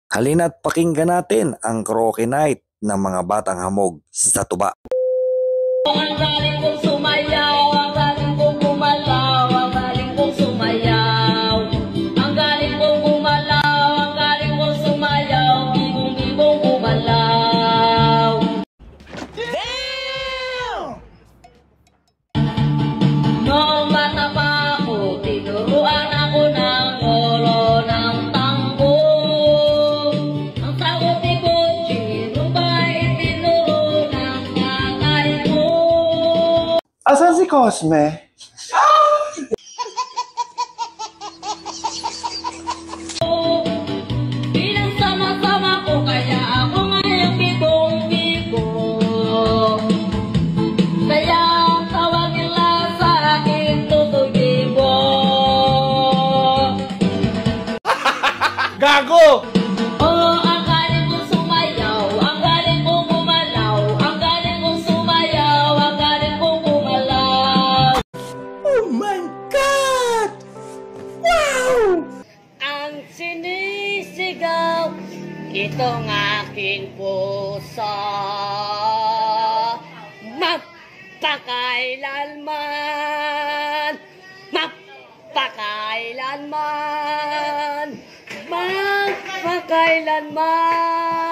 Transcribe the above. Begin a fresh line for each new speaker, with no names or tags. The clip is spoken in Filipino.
Halina't pakinggan natin ang Croaky Night ng mga Batang Hamog sa Tuba.
Ang galing kong sumayaw, ang galing kong gumalaw, ang galing kong sumayaw. Ang galing kong gumalaw, ang galing kong sumayaw, bigong-bigong gumalaw. Damn! Noong bata pa ako, tinuruan ako ng lolo ng tanggo. Ang sagot ni Kuchino ba itinuro ng tatay ko?
Asan si Cosme?
Bilang sama-sama ko kaya ako ngayon bigong-bigong. Kaya ang tawag nila sa akin tutugibo.
Gago!
Oh, ang galing kong sumayaw, ang galing kong gumalaw, ang galing kong sumayaw, ang galing kong gumalaw.
Oh my God! Wow!
Ang sinisigaw, itong aking puso. Mapakailanman, mapakailanman, mapakailanman.